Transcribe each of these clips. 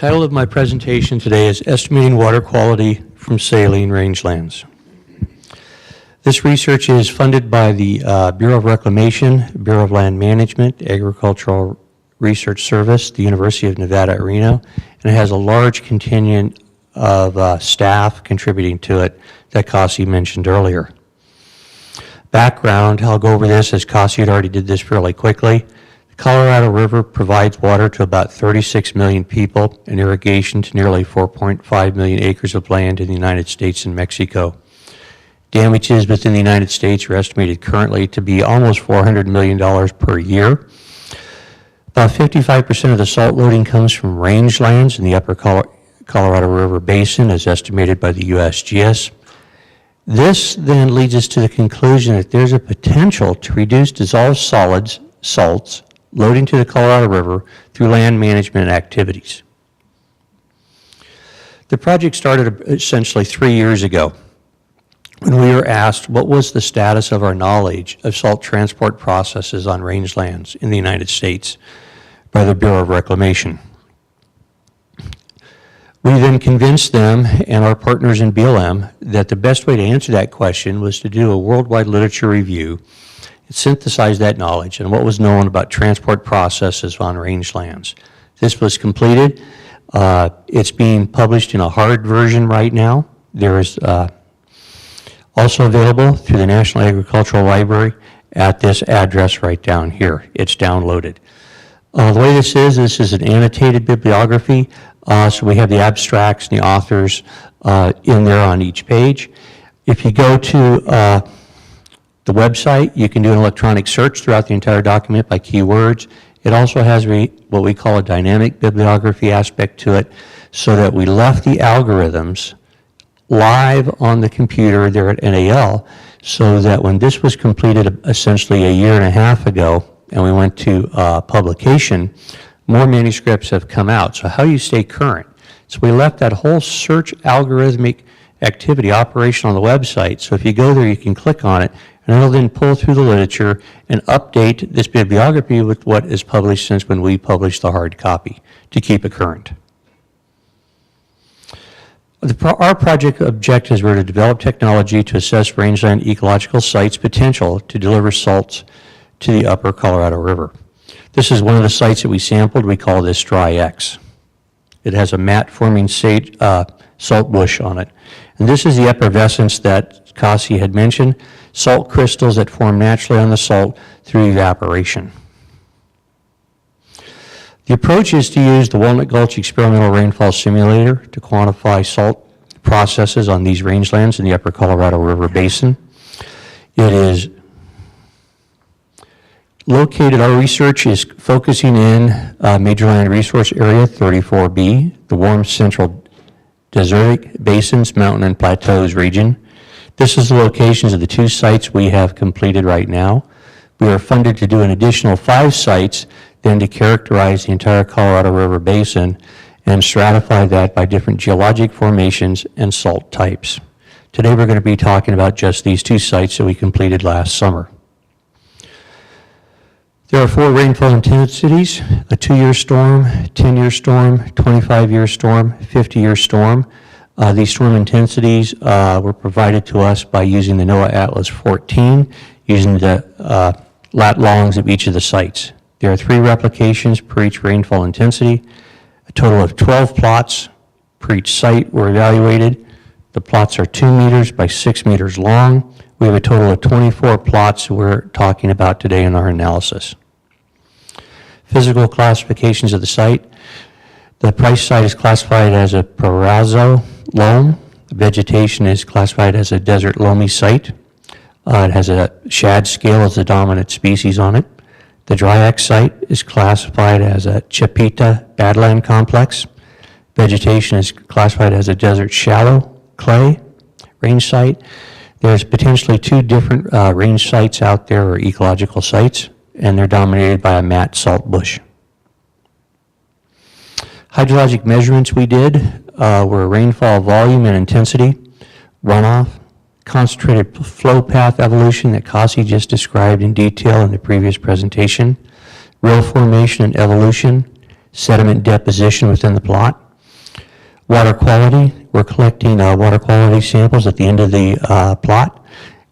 Title of my presentation today is Estimating Water Quality from Saline Rangelands. This research is funded by the Bureau of Reclamation, Bureau of Land Management, Agricultural Research Service, the University of Nevada at Reno, and it has a large contingent of staff contributing to it that Kasi mentioned earlier. Background, I'll go over this as Kasi had already did this fairly quickly. The Colorado River provides water to about 36 million people and irrigation to nearly 4.5 million acres of land in the United States and Mexico. Damages within the United States are estimated currently to be almost $400 million per year. About 55% of the salt loading comes from rangelands in the upper Colorado River Basin, as estimated by the USGS. This then leads us to the conclusion that there's a potential to reduce dissolved salts loading to the Colorado River through land management activities. The project started essentially 3 years ago when we were asked what was the status of our knowledge of salt transport processes on rangelands in the United States by the Bureau of Reclamation. We then convinced them and our partners in BLM that the best way to answer that question was to do a worldwide literature review and synthesize that knowledge and what was known about transport processes on rangelands. This was completed. It's being published in a hard version right now. There is also available through the National Agricultural Library at this address right down here. It's downloaded. The way this is an annotated bibliography. So we have the abstracts and the authors in there on each page. If you go to the website, you can do an electronic search throughout the entire document by keywords. It also has what we call a dynamic bibliography aspect to it, so that we left the algorithms live on the computer there at NAL, so that when this was completed essentially a year and a half ago, and we went to publication, more manuscripts have come out. So how do you stay current? So we left that whole search algorithmic activity operation on the website. So if you go there, you can click on it, and it'll then pull through the literature and update this bibliography with what is published since when we published the hard copy to keep it current. Our project objectives were to develop technology to assess rangeland ecological sites' potential to deliver salts to the upper Colorado River. This is one of the sites that we sampled. We call this Dry X. It has a matte-forming salt bush on it. And this is the effervescence that Kasi had mentioned, salt crystals that form naturally on the salt through evaporation. The approach is to use the Walnut Gulch Experimental Rainfall Simulator to quantify salt processes on these rangelands in the upper Colorado River Basin. It is located, our research is focusing in Major Land Resource Area 34B, the warm central desertic basins, mountain and plateaus region. This is the locations of the 2 sites we have completed right now. We are funded to do an additional 5 sites, then to characterize the entire Colorado River Basin and stratify that by different geologic formations and salt types. Today we're going to be talking about just these 2 sites that we completed last summer. There are 4 rainfall intensities: a 2-year storm, 10-year storm, 25-year storm, 50-year storm. These storm intensities were provided to us by using the NOAA Atlas 14, using the lat longs of each of the sites. There are 3 replications per each rainfall intensity. A total of 12 plots per each site were evaluated. The plots are 2 meters by 6 meters long. We have a total of 24 plots we're talking about today in our analysis. Physical classifications of the site. The Price site is classified as a Parazo loam. The vegetation is classified as a desert loamy site. It has a shad scale as the dominant species on it. The Dry X site is classified as a Chapita badland complex. Vegetation is classified as a desert shallow clay range site. There's potentially 2 different range sites out there, or ecological sites, and they're dominated by a matte salt bush. Hydrologic measurements we did were rainfall volume and intensity, runoff, concentrated flow path evolution that Kasi just described in detail in the previous presentation, rill formation and evolution, sediment deposition within the plot, Water quality, we're collecting water quality samples at the end of the plot.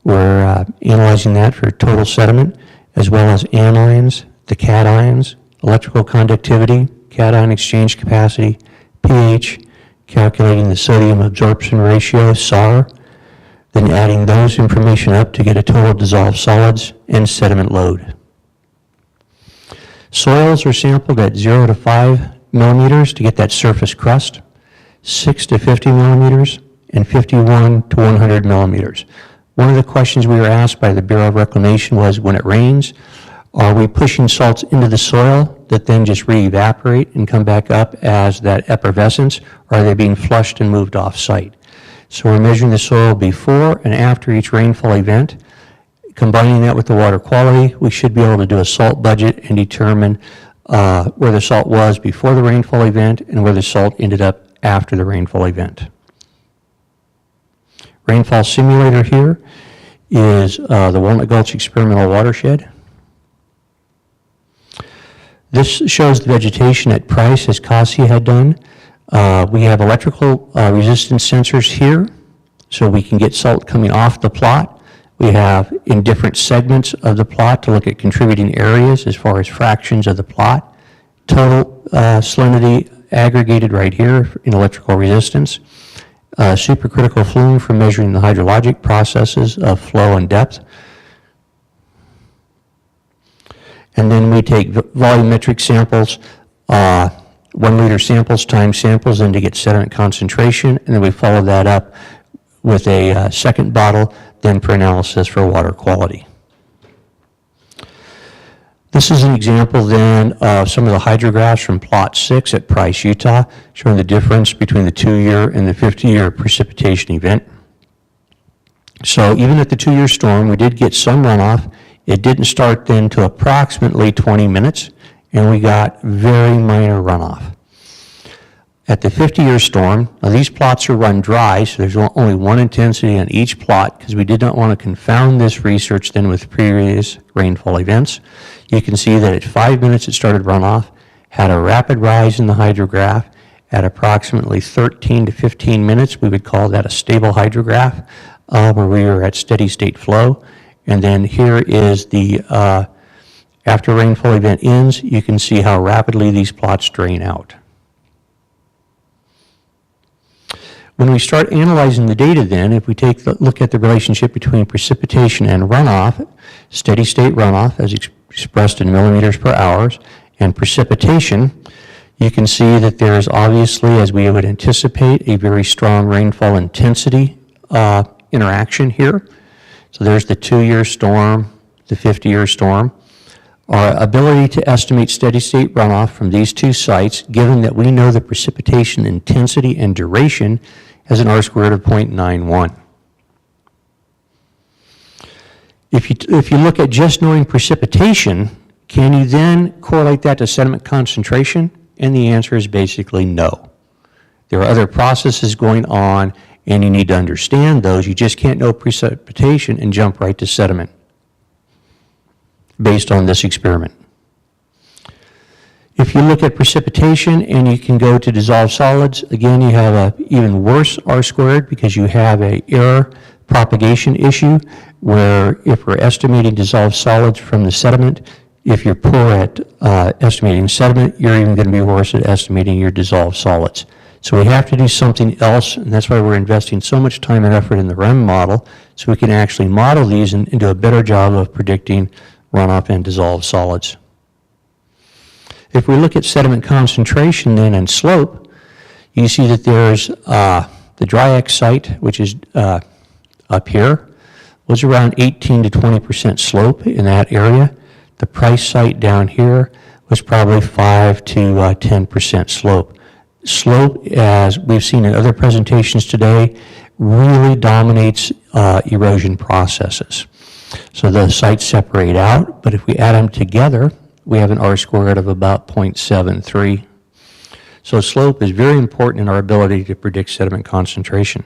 We're analyzing that for total sediment, as well as anions, the cations, electrical conductivity, cation exchange capacity, pH, calculating the sodium absorption ratio, SAR, then adding those information up to get a total dissolved solids and sediment load. Soils are sampled at 0 to 5 millimeters to get that surface crust, 6 to 50 millimeters, and 51 to 100 millimeters. One of the questions we were asked by the Bureau of Reclamation was, when it rains, are we pushing salts into the soil that then just re-evaporate and come back up as that effervescence, or are they being flushed and moved off-site? So we're measuring the soil before and after each rainfall event. Combining that with the water quality, we should be able to do a salt budget and determine where the salt was before the rainfall event and where the salt ended up after the rainfall event. Rainfall Simulator here is the Walnut Gulch Experimental Watershed. This shows the vegetation at Price, as Cassia had done. We have electrical resistance sensors here, so we can get salt coming off the plot. We have in different segments of the plot to look at contributing areas as far as fractions of the plot. Total salinity aggregated right here in electrical resistance. Supercritical flume for measuring the hydrologic processes of flow and depth. And then we take volumetric samples, 1 liter samples times samples, then to get sediment concentration, and then we follow that up with a second bottle, then for analysis for water quality. This is an example then of some of the hydrographs from plot 6 at Price, Utah, showing the difference between the 2-year and the 50-year precipitation event. So even at the 2-year storm, we did get some runoff. It didn't start then until approximately 20 minutes, and we got very minor runoff. At the 50-year storm, now these plots are run dry, so there's only one intensity on each plot because we did not want to confound this research then with previous rainfall events. You can see that at 5 minutes it started runoff, had a rapid rise in the hydrograph. At approximately 13 to 15 minutes, we would call that a stable hydrograph, where we were at steady state flow. And then here is the, after rainfall event ends, you can see how rapidly these plots drain out. When we start analyzing the data then, if we take a look at the relationship between precipitation and runoff, steady state runoff as expressed in millimeters per hour, and precipitation, you can see that there is obviously, as we would anticipate, a very strong rainfall intensity interaction here. So there's the 2-year storm, the 50-year storm. Our ability to estimate steady state runoff from these two sites, given that we know the precipitation intensity and duration, has an R-squared of 0.91. If you look at just knowing precipitation, can you then correlate that to sediment concentration? And the answer is basically no. There are other processes going on, and you need to understand those. You just can't know precipitation and jump right to sediment based on this experiment. If you look at precipitation and you can go to dissolved solids, again, you have an even worse R-squared because you have an error propagation issue where if we're estimating dissolved solids from the sediment, if you're poor at estimating sediment, you're even going to be worse at estimating your dissolved solids. So we have to do something else, and that's why we're investing so much time and effort in the REM model, so we can actually model these and do a better job of predicting runoff and dissolved solids. If we look at sediment concentration then and slope, you see that there's the dry X site, which is up here, was around 18 to 20% slope in that area. The Price site down here was probably 5 to 10% slope. Slope, as we've seen in other presentations today, really dominates erosion processes. So the sites separate out, but if we add them together, we have an R-squared of about 0.73. So slope is very important in our ability to predict sediment concentration.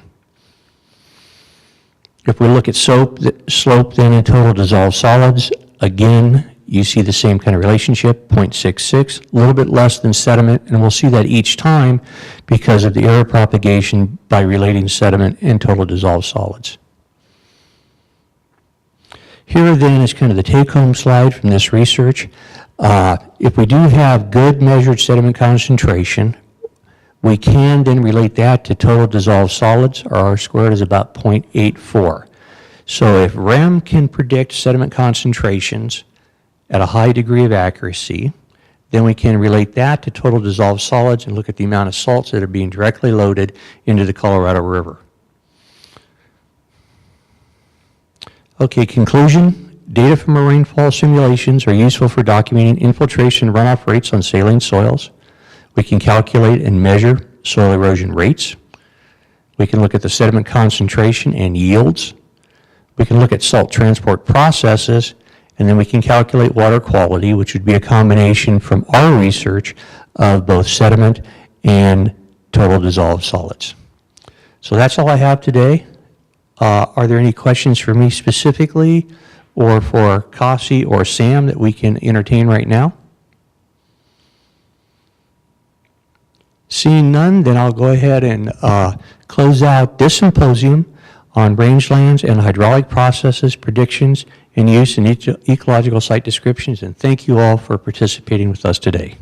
If we look at slope then in total dissolved solids, again, you see the same kind of relationship, 0.66, a little bit less than sediment, and we'll see that each time because of the air propagation by relating sediment and total dissolved solids. Here then is kind of the take-home slide from this research. If we do have good measured sediment concentration, we can then relate that to total dissolved solids. Our R squared is about 0.84. So if REM can predict sediment concentrations at a high degree of accuracy, then we can relate that to total dissolved solids and look at the amount of salts that are being directly loaded into the Colorado River. Okay, conclusion. Data from our rainfall simulations are useful for documenting infiltration and runoff rates on saline soils. We can calculate and measure soil erosion rates. We can look at the sediment concentration and yields. We can look at salt transport processes, and then we can calculate water quality, which would be a combination from our research of both sediment and total dissolved solids. So that's all I have today. Are there any questions for me specifically, or for Kasi or Sam that we can entertain right now? Seeing none, then I'll go ahead and close out this symposium on rangelands and hydraulic processes, predictions, and use in ecological site descriptions. And thank you all for participating with us today.